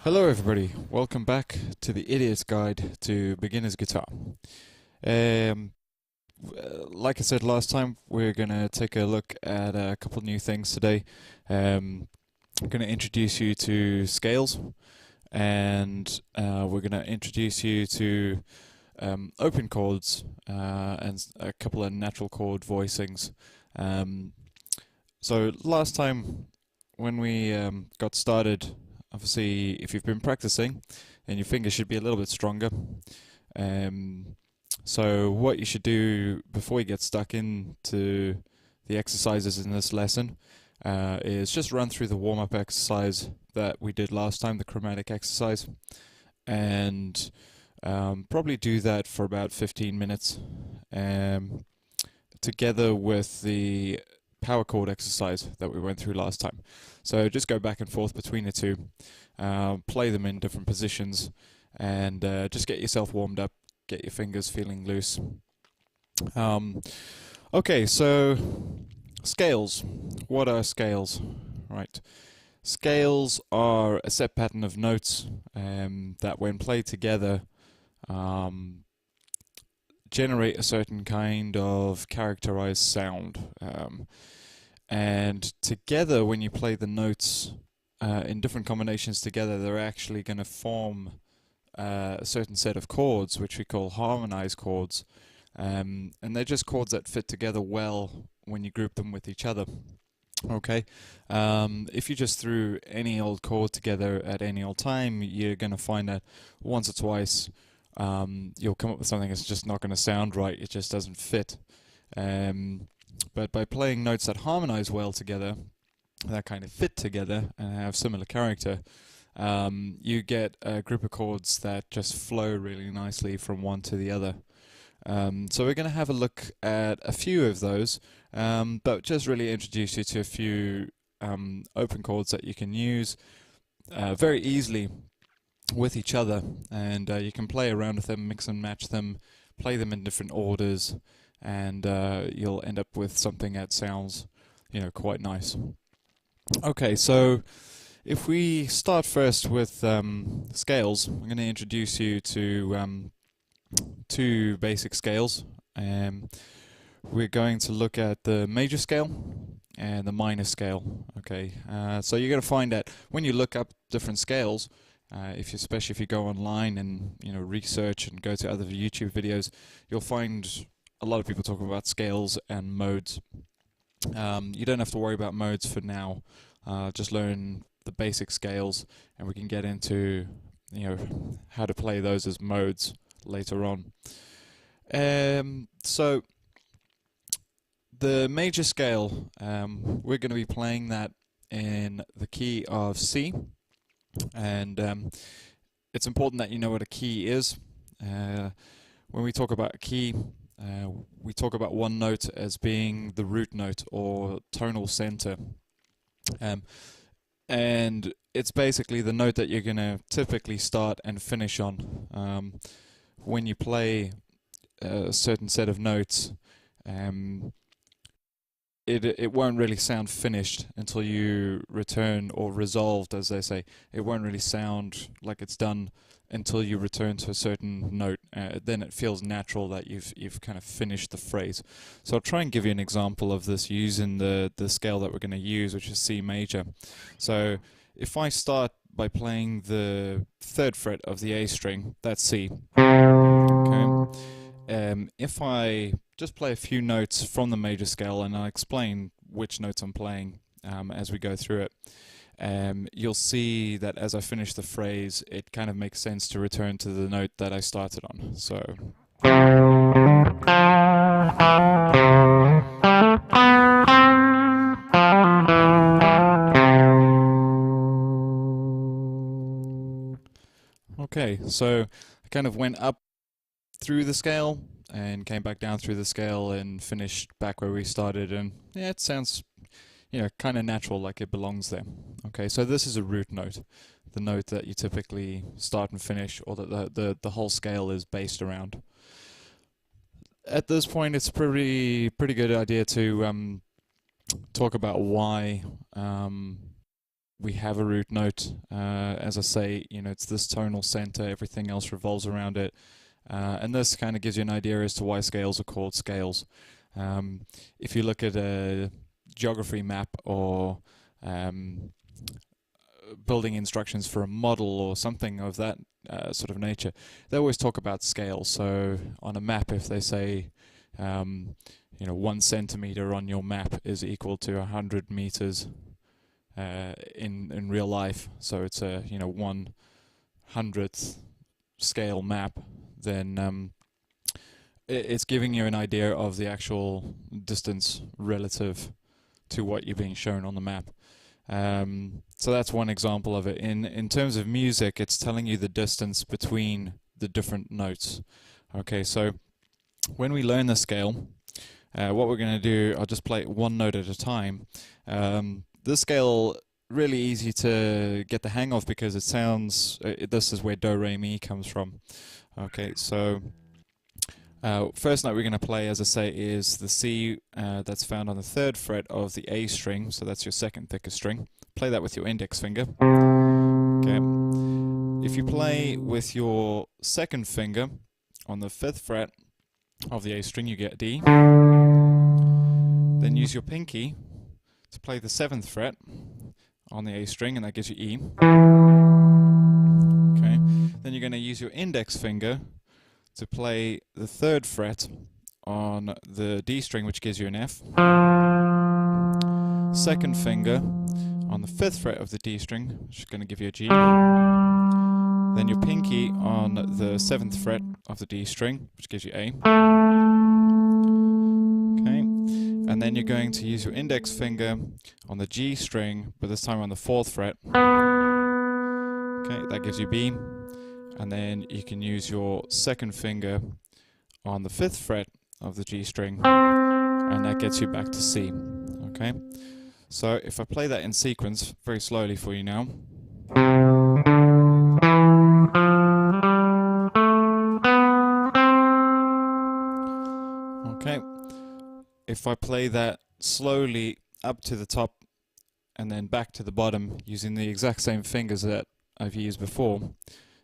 Hello everybody, welcome back to the Idiot's Guide to Beginner's Guitar. Um, like I said last time, we're going to take a look at a couple new things today. I'm going to introduce you to scales, and we're going to introduce you to open chords and a couple of natural chord voicings. Um, so last time when we got started, obviously, if you've been practicing, then your fingers should be a little bit stronger. Um, so what you should do before you get stuck into the exercises in this lesson is just run through the warm-up exercise that we did last time, the chromatic exercise, and probably do that for about 15 minutes together with the power chord exercise that we went through last time. So just go back and forth between the two, play them in different positions, and just get yourself warmed up, get your fingers feeling loose. Okay, so scales. What are scales? Right. Scales are a set pattern of notes that when played together generate a certain kind of characterized sound. And together, when you play the notes in different combinations together, they're actually going to form a certain set of chords, which we call harmonized chords. And they're just chords that fit together well when you group them with each other. Okay, if you just threw any old chord together at any old time, you're going to find that once or twice you'll come up with something that's just not going to sound right. It just doesn't fit. But by playing notes that harmonize well together, that kind of fit together and have similar character, you get a group of chords that just flow really nicely from one to the other. So we're going to have a look at a few of those, but just really introduce you to a few open chords that you can use very easily with each other, and you can play around with them, mix and match them, play them in different orders, and you'll end up with something that sounds, quite nice. Okay, so if we start first with scales, I'm going to introduce you to two basic scales. We're going to look at the major scale and the minor scale. Okay, so you're going to find that when you look up different scales, especially if you go online and research and go to other YouTube videos, you'll find a lot of people talking about scales and modes. You don't have to worry about modes for now. Just learn the basic scales, and we can get into how to play those as modes later on. So the major scale, we're going to be playing that in the key of C, and it's important that you know what a key is. When we talk about a key, we talk about one note as being the root note or tonal center. And it's basically the note that you're going to typically start and finish on. When you play a certain set of notes, it won't really sound finished until you return, or resolved as they say. It won't really sound like it's done until you return to a certain note. Then it feels natural that you've kind of finished the phrase. So I'll try and give you an example of this using the scale that we're going to use, which is C major. So if I start by playing the 3rd fret of the A string, that's C. Okay. If I just play a few notes from the major scale, and I'll explain which notes I'm playing as we go through it, you'll see that as I finish the phrase, it kind of makes sense to return to the note that I started on. So. Okay, so I kind of went up through the scale and came back down through the scale and finished back where we started, and yeah, it sounds kind of natural, like it belongs there. Okay, so this is a root note, the note that you typically start and finish, or that the whole scale is based around. At this point, it's a pretty good idea to talk about why we have a root note. As I say, you know, it's this tonal center, everything else revolves around it. And this kind of gives you an idea as to why scales are called scales. If you look at a geography map or building instructions for a model or something of that sort of nature, they always talk about scale. So on a map, if they say, you know, 1 centimeter on your map is equal to 100 meters in real life, so it's a, you know, 1/100th scale map, then it's giving you an idea of the actual distance relative to what you're being shown on the map. So that's one example of it. In terms of music, it's telling you the distance between the different notes. Okay, so when we learn the scale, what we're going to do, I'll just play it one note at a time. This scale, really easy to get the hang of because it sounds, this is where do, re, mi comes from. Okay, so first note we're going to play, as I say, is the C that's found on the 3rd fret of the A string, so that's your 2nd thickest string. Play that with your index finger. Okay. If you play with your 2nd finger on the 5th fret of the A string, you get D. Then use your pinky to play the 7th fret on the A string, and that gives you E. Okay. Then you're going to use your index finger to play the 3rd fret on the D string, which gives you an F. 2nd finger on the 5th fret of the D string, which is going to give you a G. Then your pinky on the 7th fret of the D string, which gives you A. Okay. And then you're going to use your index finger on the G string, but this time on the 4th fret. Okay, that gives you B. And then you can use your 2nd finger on the 5th fret of the G string, and that gets you back to C. Okay, so if I play that in sequence very slowly for you now. Okay, if I play that slowly up to the top and then back to the bottom using the exact same fingers that I've used before,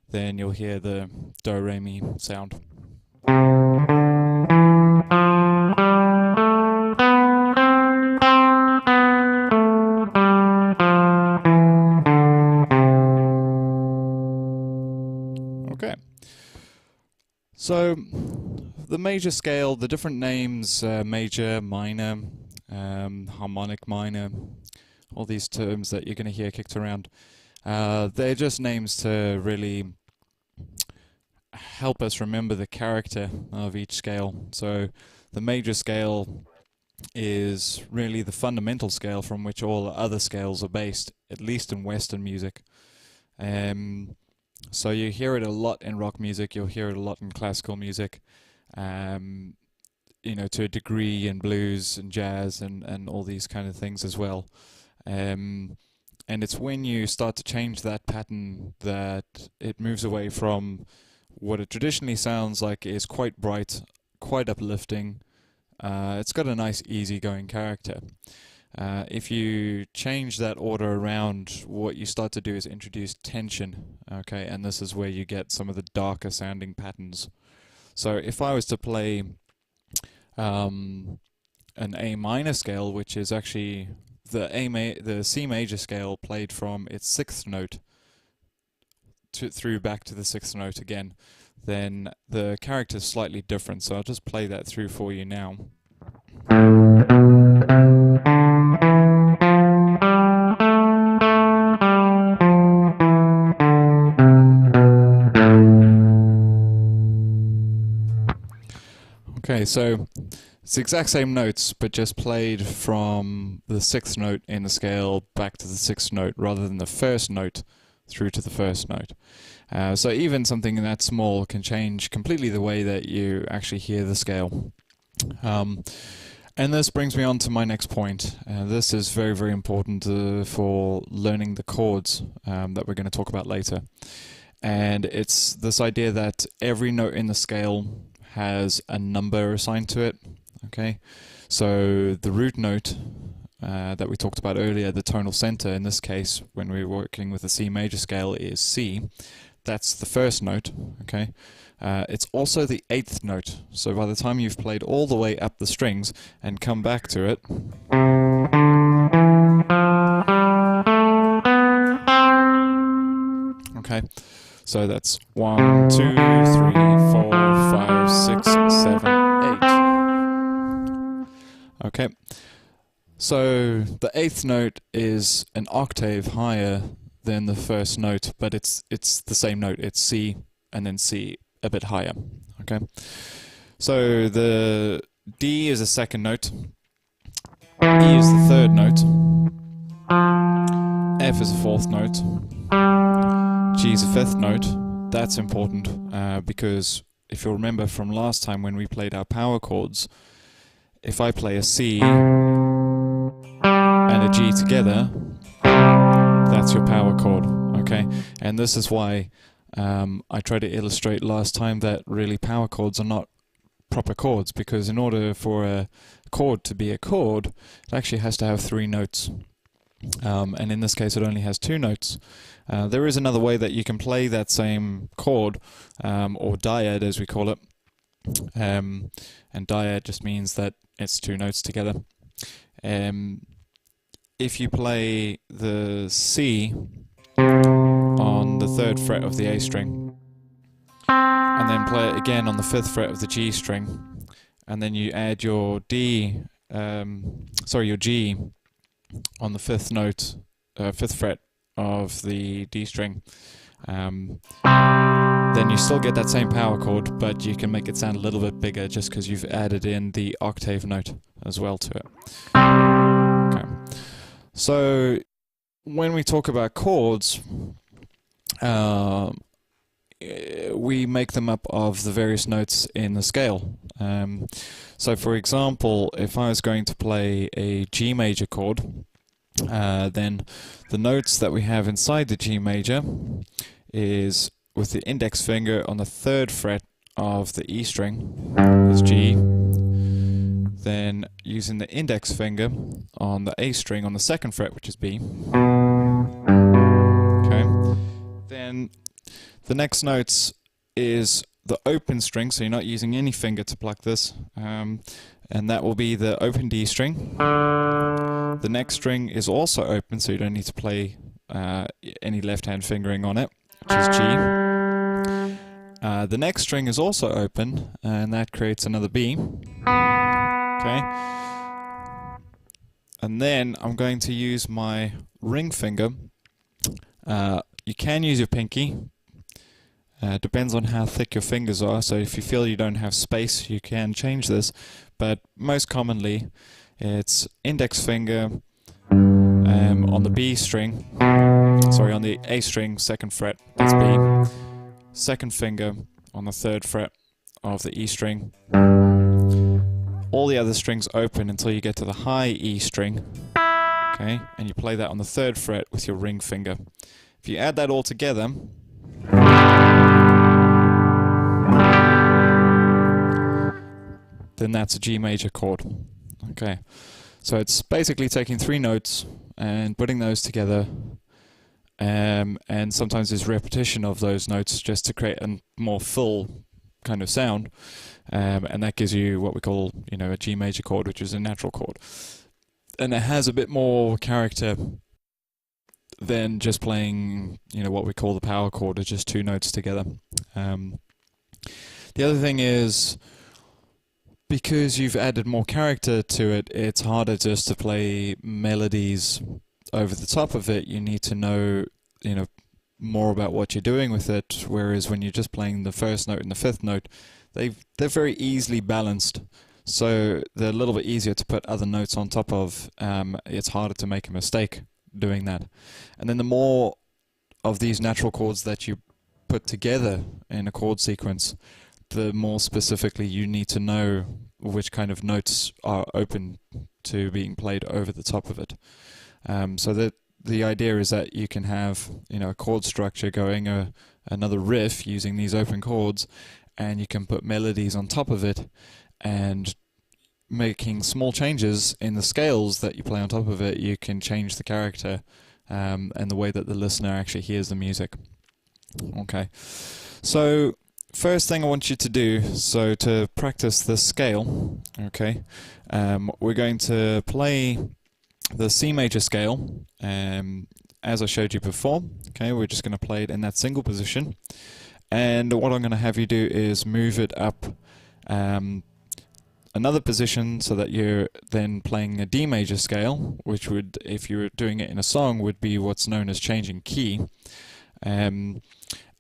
then you'll hear the do, re, mi sound. Okay. So the major scale, the different names, major, minor, harmonic minor, all these terms that you're going to hear kicked around, they're just names to really help us remember the character of each scale. So the major scale is really the fundamental scale from which all other scales are based, at least in Western music. So you hear it a lot in rock music, you'll hear it a lot in classical music, you know, to a degree in blues and jazz and all these kind of things as well. And it's when you start to change that pattern that it moves away from what it traditionally sounds like is quite bright, quite uplifting. It's got a nice easygoing character. If you change that order around, what you start to do is introduce tension, okay, and this is where you get some of the darker sounding patterns. So if I was to play an A minor scale, which is actually the C major scale played from its 6th note through back to the 6th note again, then the character is slightly different. So I'll just play that through for you now. Okay, so it's the exact same notes, but just played from the 6th note in the scale back to the 6th note, rather than the 1st note through to the 1st note. So even something that small can change completely the way that you actually hear the scale. And this brings me on to my next point. This is very, very important for learning the chords that we're going to talk about later. And it's this idea that every note in the scale has a number assigned to it. Okay, so the root note that we talked about earlier, the tonal center, in this case, when we're working with the C major scale, is C. That's the first note, okay? It's also the 8th note, so by the time you've played all the way up the strings and come back to it, okay, so that's 1, 2, 3, 4, 5, 6, 7, 8. Okay, so the 8th note is an octave higher than the first note, but it's the same note. It's C and then C a bit higher. Okay, so the D is a second note, E is the third note, F is a fourth note, G is a fifth note. That's important because if you'll remember from last time when we played our power chords, if I play a C and a G together, that's your power chord, okay? And this is why I tried to illustrate last time that really power chords are not proper chords, because in order for a chord to be a chord, it actually has to have 3 notes. And in this case it only has 2 notes. There is another way that you can play that same chord, or dyad as we call it. And dyad just means that it's 2 notes together. If you play the C on the 3rd fret of the A string, and then play it again on the 5th fret of the G string, and then you add your your G on the 5th note, 5th fret of the D string, then you still get that same power chord, but you can make it sound a little bit bigger just because you've added in the octave note as well to it. Okay. So when we talk about chords, we make them up of the various notes in the scale. So for example, if I was going to play a G major chord, then the notes that we have inside the G major is with the index finger on the 3rd fret of the E string, is G, then using the index finger on the A string on the 2nd fret, which is B. Okay. Then the next notes is the open string, so you're not using any finger to pluck this, and that will be the open D string. The next string is also open, so you don't need to play any left-hand fingering on it, which is G. The next string is also open, and that creates another B. Okay. And then I'm going to use my ring finger. You can use your pinky. Depends on how thick your fingers are, so if you feel you don't have space, you can change this. But most commonly, it's index finger on the B string, sorry, on the A string, 2nd fret, that's B. 2nd finger on the 3rd fret of the E string. All the other strings open until you get to the high E string, okay, and you play that on the 3rd fret with your ring finger. If you add that all together, then that's a G major chord. Okay, so it's basically taking 3 notes and putting those together, and sometimes there's repetition of those notes just to create a more full kind of sound, and that gives you what we call, a G major chord, which is a natural chord, and it has a bit more character than just playing, what we call the power chord, is just 2 notes together. The other thing is, because you've added more character to it, it's harder just to play melodies over the top of it. You need to know, more about what you're doing with it, whereas when you're just playing the 1st note and the 5th note, they're very easily balanced, so they're a little bit easier to put other notes on top of. It's harder to make a mistake doing that. And then the more of these natural chords that you put together in a chord sequence, the more specifically you need to know which kind of notes are open to being played over the top of it. So that the idea is that you can have, a chord structure going, another riff using these open chords, and you can put melodies on top of it, and making small changes in the scales that you play on top of it, you can change the character and the way that the listener actually hears the music. Okay, so first thing I want you to do, so to practice the scale, okay, we're going to play the C major scale as I showed you before. Okay, we're just going to play it in that single position, and what I'm going to have you do is move it up another position so that you're then playing a D major scale, which would, if you were doing it in a song, would be what's known as changing key. And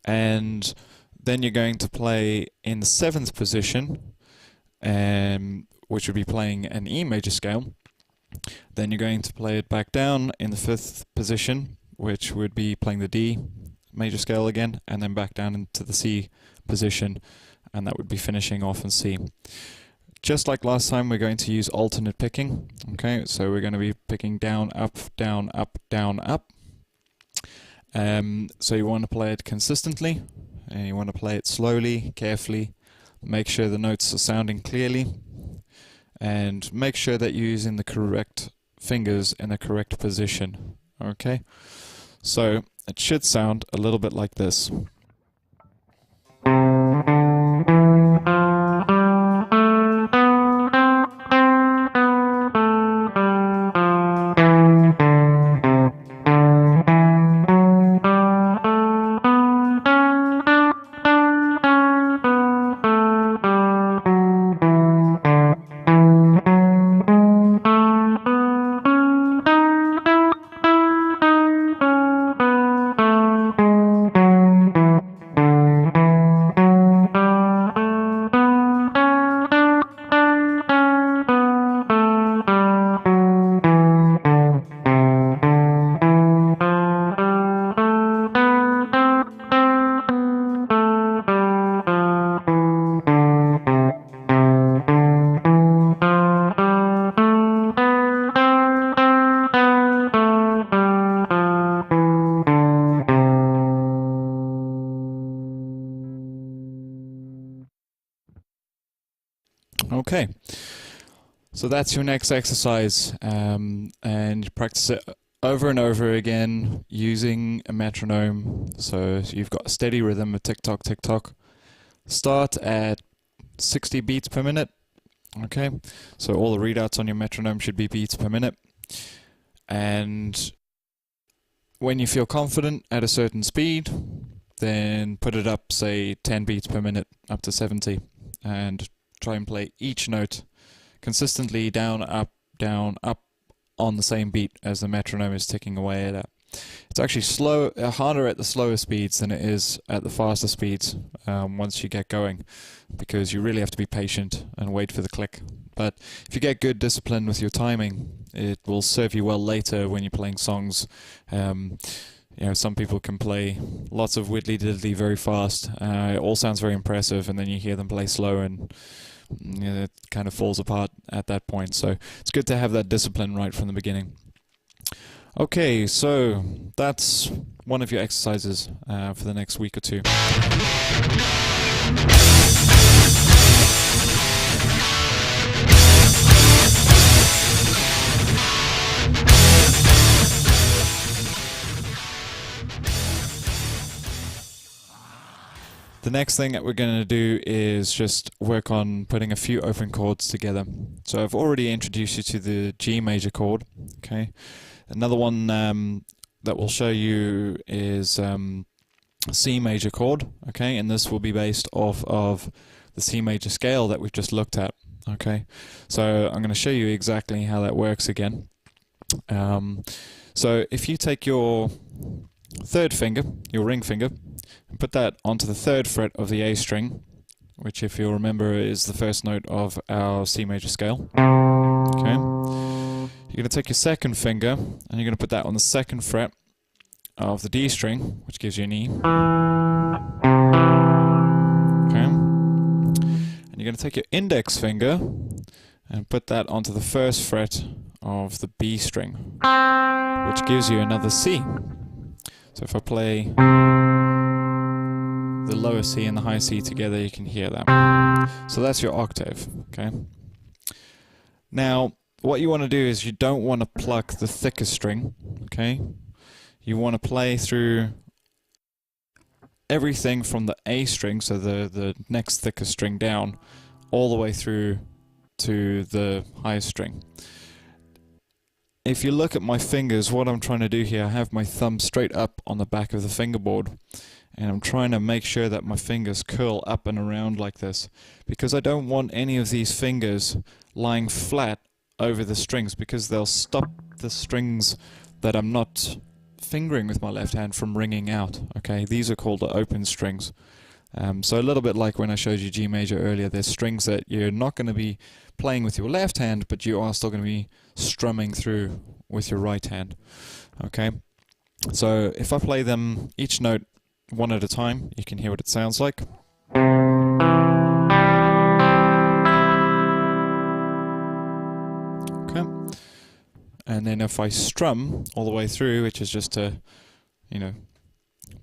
then you're going to play in the 7th position, which would be playing an E major scale. Then you're going to play it back down in the 5th position, which would be playing the D major scale again, and then back down into the C position, and that would be finishing off in C. Just like last time, we're going to use alternate picking. Okay, so we're going to be picking down, up, down, up, down, up. So you want to play it consistently, and you want to play it slowly, carefully. Make sure the notes are sounding clearly, and make sure that you're using the correct fingers in the correct position. Okay, so it should sound a little bit like this. Okay, so that's your next exercise, and you practice it over and over again using a metronome. So you've got a steady rhythm, a tick-tock, tick-tock. Start at 60 beats per minute. Okay, so all the readouts on your metronome should be beats per minute. And when you feel confident at a certain speed, then put it up, say 10 beats per minute, up to 70, and try and play each note consistently down, up, on the same beat as the metronome is ticking away at it. It's actually harder at the slower speeds than it is at the faster speeds once you get going, because you really have to be patient and wait for the click. But if you get good discipline with your timing, it will serve you well later when you're playing songs. You know, some people can play lots of widdly-diddly very fast. It all sounds very impressive, and then you hear them play slow, and it kind of falls apart at that point. So it's good to have that discipline right from the beginning. Okay, so that's one of your exercises for the next week or two. The next thing that we're going to do is just work on putting a few open chords together. So I've already introduced you to the G major chord. Okay, another one that we'll show you is C major chord. Okay, and this will be based off of the C major scale that we've just looked at. Okay, so I'm going to show you exactly how that works again. So if you take your third finger, your ring finger, and put that onto the 3rd fret of the A string, which, if you'll remember, is the first note of our C major scale. Okay, you're going to take your 2nd finger and you're going to put that on the 2nd fret of the D string, which gives you an E. Okay, and you're going to take your index finger and put that onto the 1st fret of the B string, which gives you another C. So if I play the lower C and the high C together, you can hear that. So that's your octave, okay? Now, what you want to do is you don't want to pluck the thickest string, okay? You want to play through everything from the A string, so the next thickest string down, all the way through to the highest string. If you look at my fingers, what I'm trying to do here, I have my thumb straight up on the back of the fingerboard, and I'm trying to make sure that my fingers curl up and around like this, because I don't want any of these fingers lying flat over the strings, because they'll stop the strings that I'm not fingering with my left hand from ringing out. Okay, these are called the open strings. So a little bit like when I showed you G major earlier, there's strings that you're not going to be playing with your left hand, but you are still going to be strumming through with your right hand. Okay, so if I play them each note one at a time, you can hear what it sounds like. Okay, and then if I strum all the way through, which is just to, you know,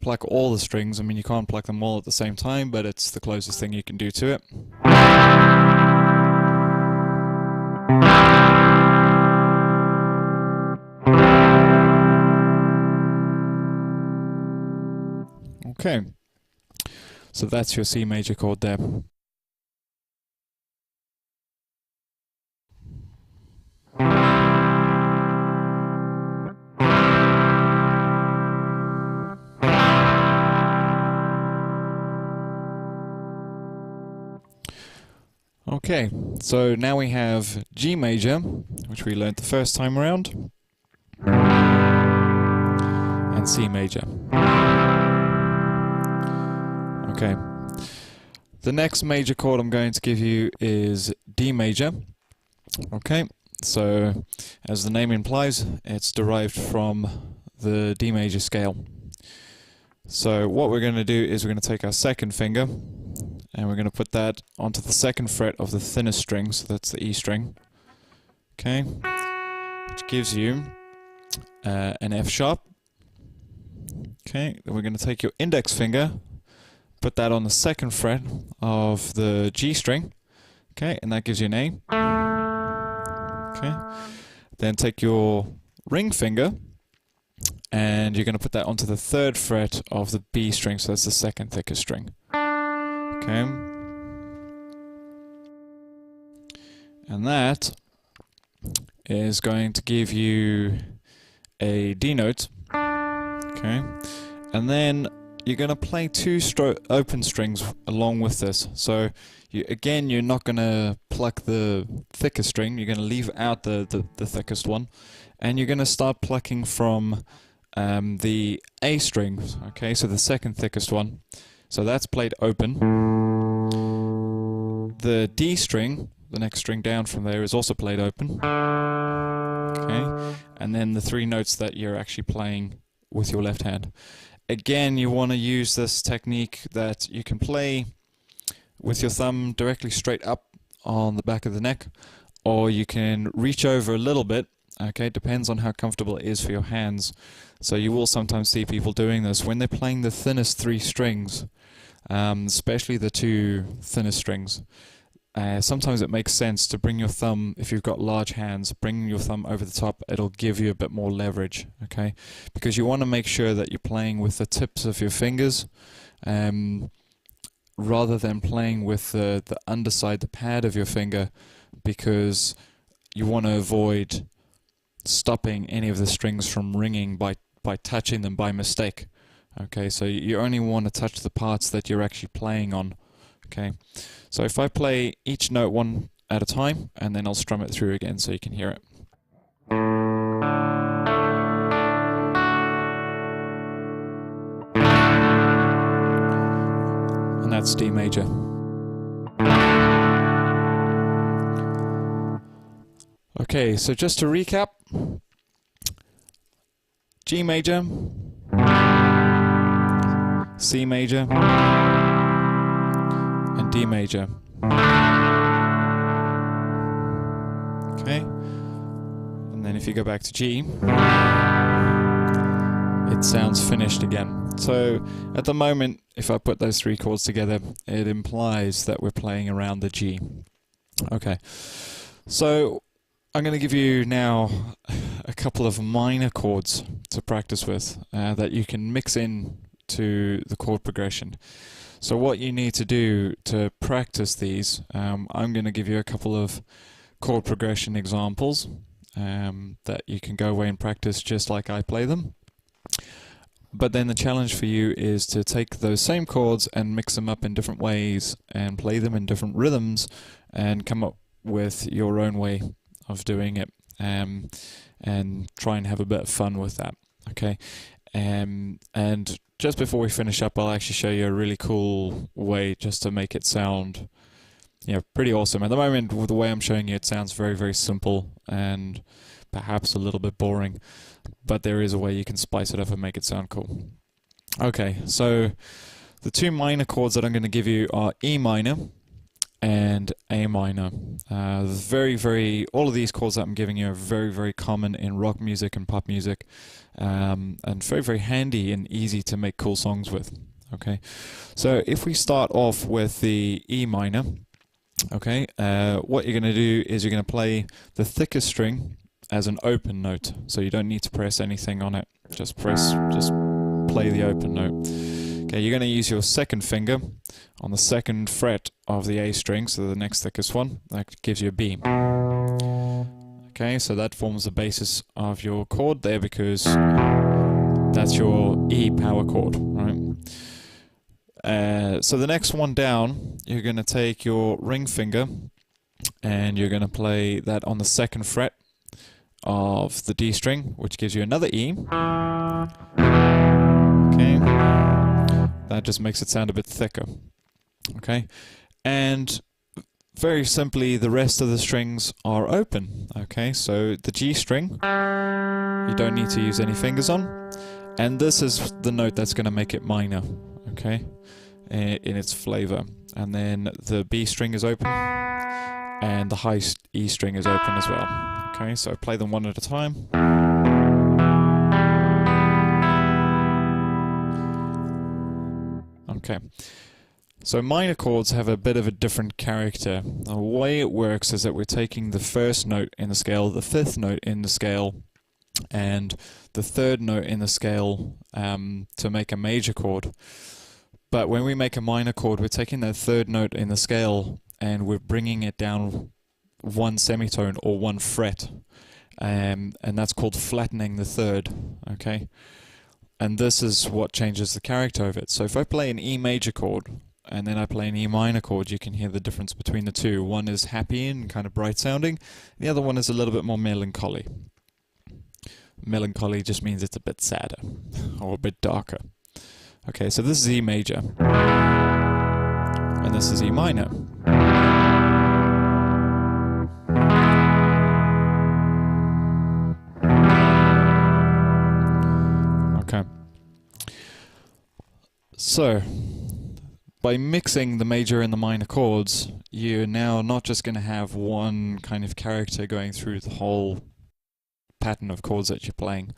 pluck all the strings. I mean, you can't pluck them all at the same time, but it's the closest thing you can do to it. Okay, so that's your C major chord there. Okay, so now we have G major, which we learned the first time around, and C major. Okay, the next major chord I'm going to give you is D major. Okay, so as the name implies, it's derived from the D major scale. So what we're going to do is we're going to take our second finger and we're going to put that onto the second fret of the thinnest string, so that's the E string. Okay, which gives you an F sharp. Okay, then we're going to take your index finger, put that on the second fret of the G string. Okay, and that gives you an A. Okay, then take your ring finger and you're going to put that onto the third fret of the B string, so that's the second thickest string. Okay, and that is going to give you a D note. Okay, and then you're going to play two open strings along with this. So you're not going to pluck the thickest string, you're going to leave out the thickest one, and you're going to start plucking from the A string, okay, so the second thickest one. So that's played open. The D string, the next string down from there, is also played open. Okay, and then the three notes that you're actually playing with your left hand. Again, you want to use this technique that you can play with your thumb directly straight up on the back of the neck, or you can reach over a little bit. Okay, depends on how comfortable it is for your hands. So you will sometimes see people doing this when they're playing the thinnest three strings, especially the two thinnest strings. Sometimes it makes sense to bring your thumb, if you've got large hands, bring your thumb over the top. It'll give you a bit more leverage, okay? Because you want to make sure that you're playing with the tips of your fingers rather than playing with the underside, the pad of your finger, because you want to avoid stopping any of the strings from ringing by touching them by mistake. Okay, so you only want to touch the parts that you're actually playing on. Okay, so if I play each note one at a time, and then I'll strum it through again so you can hear it. And that's D major. Okay, so just to recap, G major, C major, and D major. Okay, and then if you go back to G, it sounds finished again. So at the moment, if I put those three chords together, it implies that we're playing around the G. Okay, so I'm going to give you now a couple of minor chords to practice with that you can mix in to the chord progression. So what you need to do to practice these, I'm going to give you a couple of chord progression examples that you can go away and practice just like I play them. But then the challenge for you is to take those same chords and mix them up in different ways and play them in different rhythms and come up with your own way of doing it, and try and have a bit of fun with that. Okay, and just before we finish up, I'll actually show you a really cool way just to make it sound, pretty awesome. At the moment, with the way I'm showing you, it sounds very, very simple and perhaps a little bit boring, but there is a way you can spice it up and make it sound cool. Okay, so the two minor chords that I'm going to give you are E minor and A minor. All of these chords that I'm giving you are very, very common in rock music and pop music, and very, very handy and easy to make cool songs with. Okay, so if we start off with the E minor, okay, what you're going to do is you're going to play the thickest string as an open note, so you don't need to press anything on it. Just play the open note. Okay, you're going to use your second finger on the second fret of the A string, so the next thickest one. That gives you a B. Okay, so that forms the basis of your chord there, because that's your E power chord, right? So the next one down, you're going to take your ring finger and you're going to play that on the second fret of the D string, which gives you another E. Okay, that just makes it sound a bit thicker. Okay, and very simply, the rest of the strings are open. Okay, so the G string, you don't need to use any fingers on, and this is the note that's going to make it minor. Okay, in its flavor. And then the B string is open, and the high E string is open as well. Okay, so play them one at a time. Okay, so minor chords have a bit of a different character. The way it works is that we're taking the first note in the scale, the fifth note in the scale, and the third note in the scale to make a major chord. But when we make a minor chord, we're taking that third note in the scale and we're bringing it down one semitone or one fret, and that's called flattening the third. Okay, and this is what changes the character of it. So if I play an E major chord and then I play an E minor chord, you can hear the difference between the two. One is happy and kind of bright sounding, the other one is a little bit more melancholy. Melancholy just means it's a bit sadder or a bit darker. Okay, so this is E major, and this is E minor. Okay. So, by mixing the major and the minor chords, you're now not just going to have one kind of character going through the whole pattern of chords that you're playing.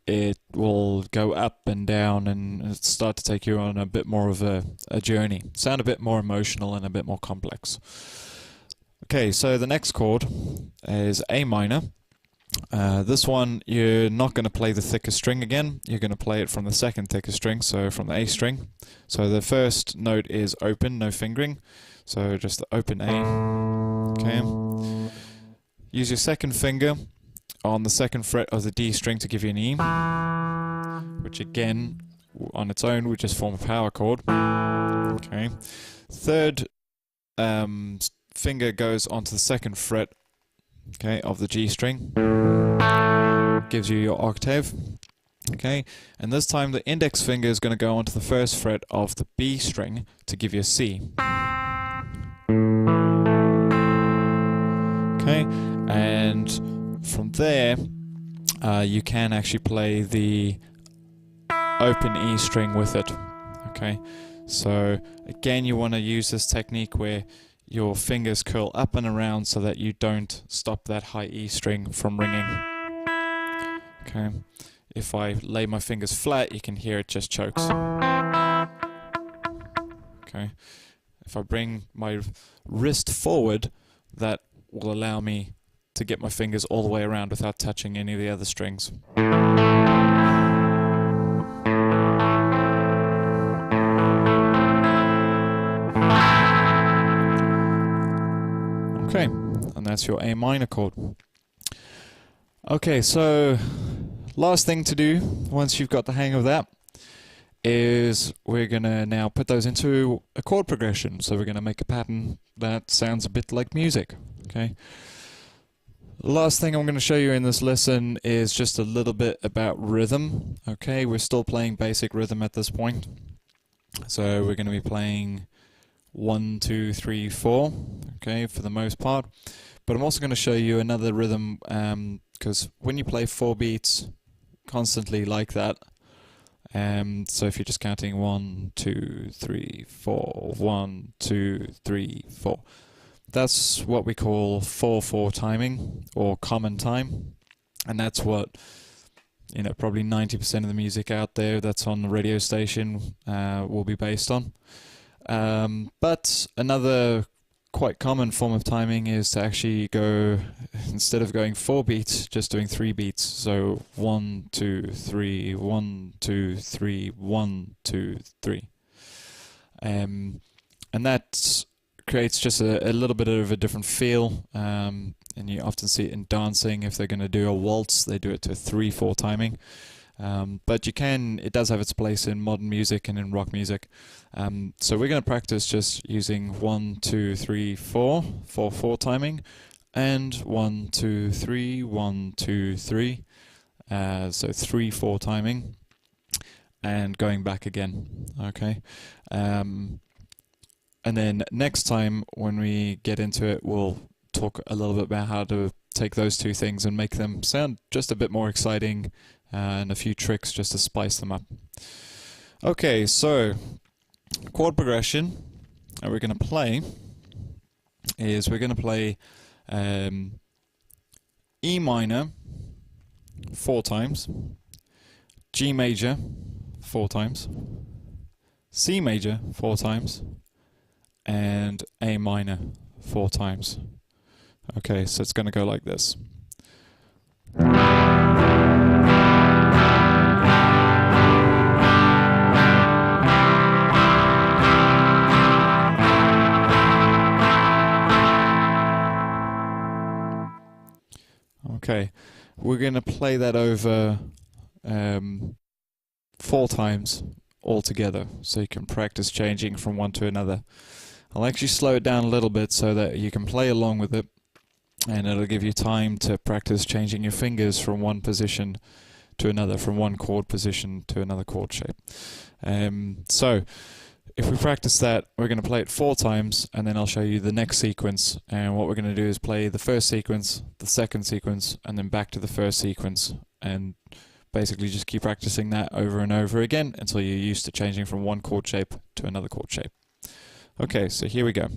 It will go up and down and start to take you on a bit more of a journey. Sound a bit more emotional and a bit more complex. Okay, so the next chord is A minor. This one, you're not going to play the thickest string again. You're going to play it from the second thickest string, so from the A string. So the first note is open, no fingering. So just the open A. Okay. Use your second finger on the second fret of the D string to give you an E, which again, on its own, would just form a power chord. Okay. Third finger goes onto the second fret, okay, of the G string. Gives you your octave. Okay, and this time the index finger is going to go onto the first fret of the B string to give you a C. Okay, and from there, you can actually play the open E string with it. Okay, so again, you want to use this technique where your fingers curl up and around so that you don't stop that high E string from ringing. Okay, if I lay my fingers flat, you can hear it just chokes. Okay, if I bring my wrist forward, that will allow me to get my fingers all the way around without touching any of the other strings. Okay, and that's your A minor chord. Okay, so last thing to do once you've got the hang of that is we're going to now put those into a chord progression. So we're going to make a pattern that sounds a bit like music. Okay. The last thing I'm going to show you in this lesson is just a little bit about rhythm. Okay, we're still playing basic rhythm at this point. So we're going to be playing 1, 2, 3, 4, okay, for the most part. But I'm also going to show you another rhythm, because when you play 4 beats constantly like that, so if you're just counting 1, 2, 3, 4, 1, 2, 3, 4, that's what we call 4/4 timing, or common time, and that's what, you know, probably 90% of the music out there that's on the radio station will be based on. But another quite common form of timing is to actually go, instead of going 4 beats, just doing 3 beats. So 1, 2, 3, 1, 2, 3, 1, 2, 3. And that creates just a little bit of a different feel. And you often see it in dancing. If they're going to do a waltz, they do it to 3/4 timing. But it does have its place in modern music and in rock music. So we're going to practice just using 1, 2, 3, 4, 4/4 timing, and 1, 2, 3, 1, 2, 3. So 3/4 timing, and going back again. Okay. And then next time when we get into it, we'll talk a little bit about how to take those two things and make them sound just a bit more exciting, and a few tricks just to spice them up. Okay, so chord progression that we're going to play is we're going to play E minor 4 times, G major 4 times, C major 4 times, and A minor 4 times. Okay, so it's going to go like this. Okay, we're going to play that over 4 times all together, so you can practice changing from one to another. I'll actually slow it down a little bit so that you can play along with it, and it'll give you time to practice changing your fingers from one position to another, from one chord position to another chord shape. So if we practice that, we're going to play it 4 times, and then I'll show you the next sequence. And what we're going to do is play the first sequence, the second sequence, and then back to the first sequence, and basically just keep practicing that over and over again until you're used to changing from one chord shape to another chord shape. Okay, so here we go.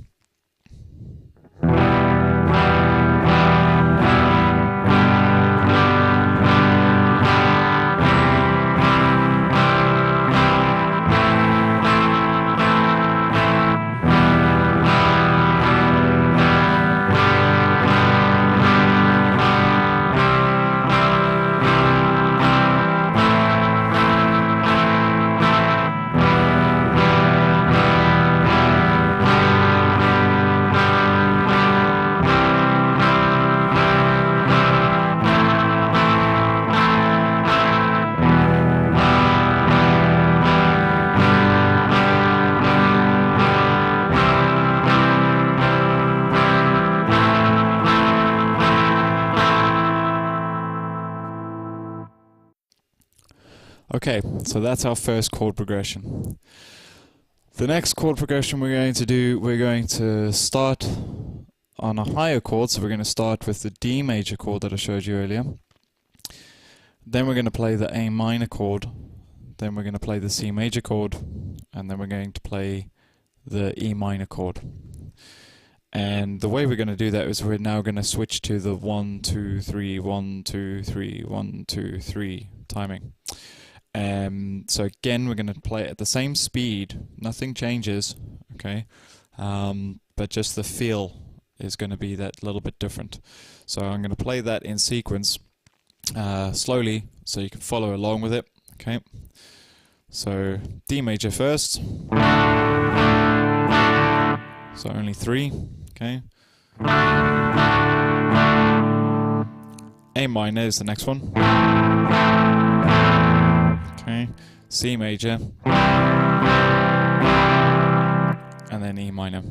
Okay, so that's our first chord progression. The next chord progression we're going to do, we're going to start on a higher chord, so we're going to start with the D major chord that I showed you earlier. Then we're going to play the A minor chord, then we're going to play the C major chord, and then we're going to play the E minor chord. And the way we're going to do that is we're now going to switch to the 1, 2, 3, 1, 2, 3, 1, 2, 3 timing. So again, we're going to play it at the same speed, nothing changes, okay, but just the feel is going to be that little bit different. So I'm going to play that in sequence slowly so you can follow along with it. Okay, so D major first, so only 3, okay. A minor is the next one, okay. C major, and then E minor.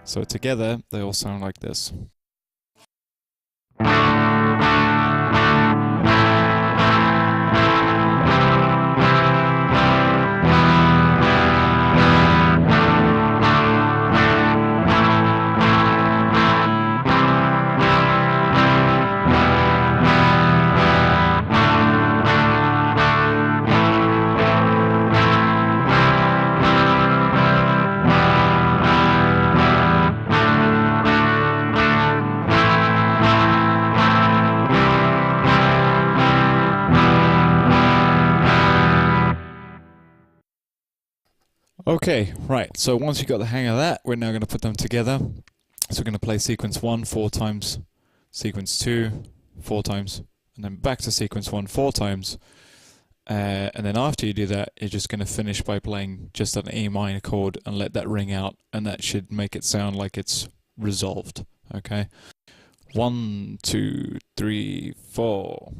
So together they all sound like this. Okay, right, so once you got the hang of that, we're now going to put them together. So we're going to play sequence 1 4 times, sequence 2 4 times, and then back to sequence 1 4 times. And then after you do that, you're just going to finish by playing just an A minor chord and let that ring out, and that should make it sound like it's resolved. Okay? 1 2 3 4.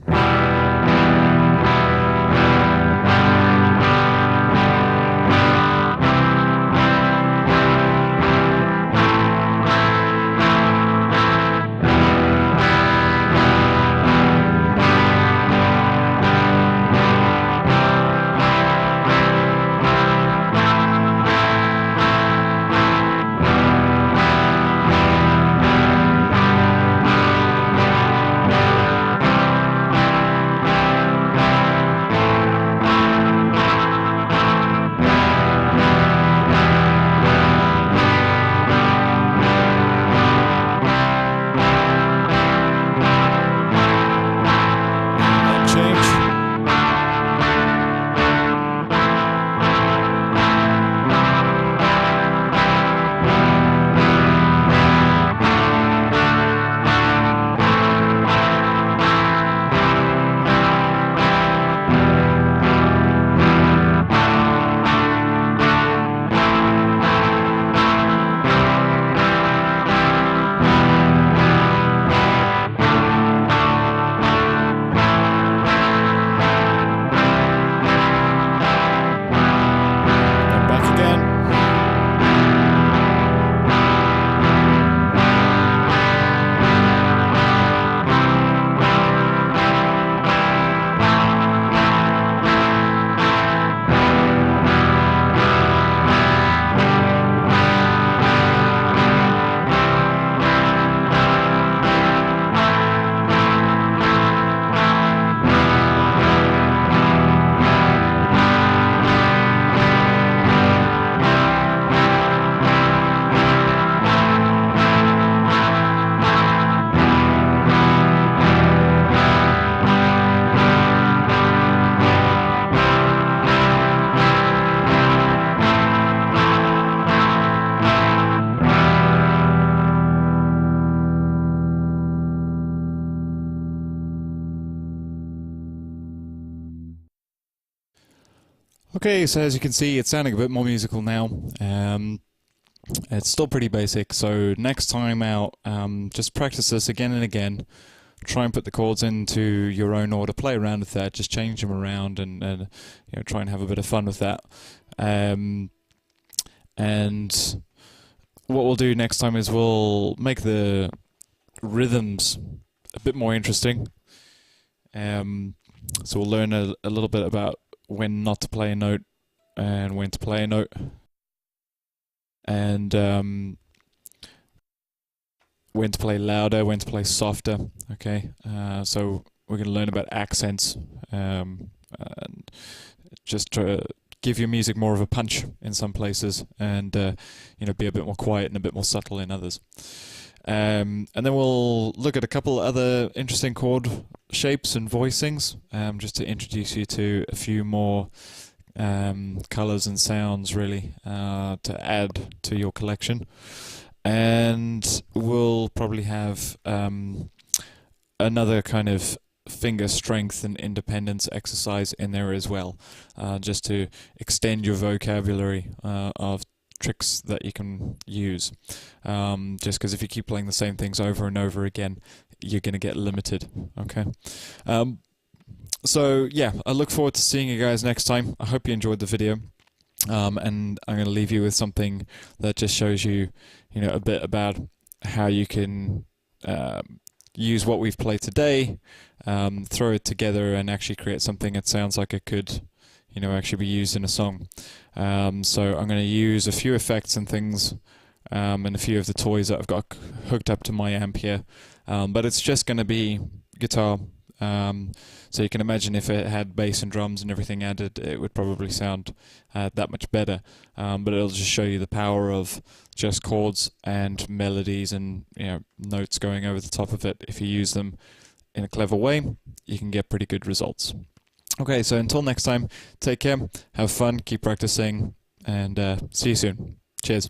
Okay, so as you can see, it's sounding a bit more musical now. It's still pretty basic, so next time out, just practice this again and again. Try and put the chords into your own order, play around with that, just change them around, and you know, try and have a bit of fun with that. And what we'll do next time is we'll make the rhythms a bit more interesting. So we'll learn a little bit about when not to play a note and when to play a note, and when to play louder, when to play softer. Okay, so we're going to learn about accents, and just to give your music more of a punch in some places, and you know, be a bit more quiet and a bit more subtle in others. And then we'll look at a couple other interesting chord shapes and voicings, just to introduce you to a few more colors and sounds really to add to your collection. And we'll probably have another kind of finger strength and independence exercise in there as well, just to extend your vocabulary of tricks that you can use. Just because if you keep playing the same things over and over again, you're going to get limited. Okay. So yeah, I look forward to seeing you guys next time. I hope you enjoyed the video. And I'm going to leave you with something that just shows you, a bit about how you can use what we've played today, throw it together, and actually create something that sounds like it could, actually be used in a song. So I'm going to use a few effects and things, and a few of the toys that I've got hooked up to my amp here, but it's just going to be guitar. So you can imagine if it had bass and drums and everything added, it would probably sound that much better. But it'll just show you the power of just chords and melodies and notes going over the top of it. If you use them in a clever way, you can get pretty good results. Okay, so until next time, take care, have fun, keep practicing, and see you soon. Cheers.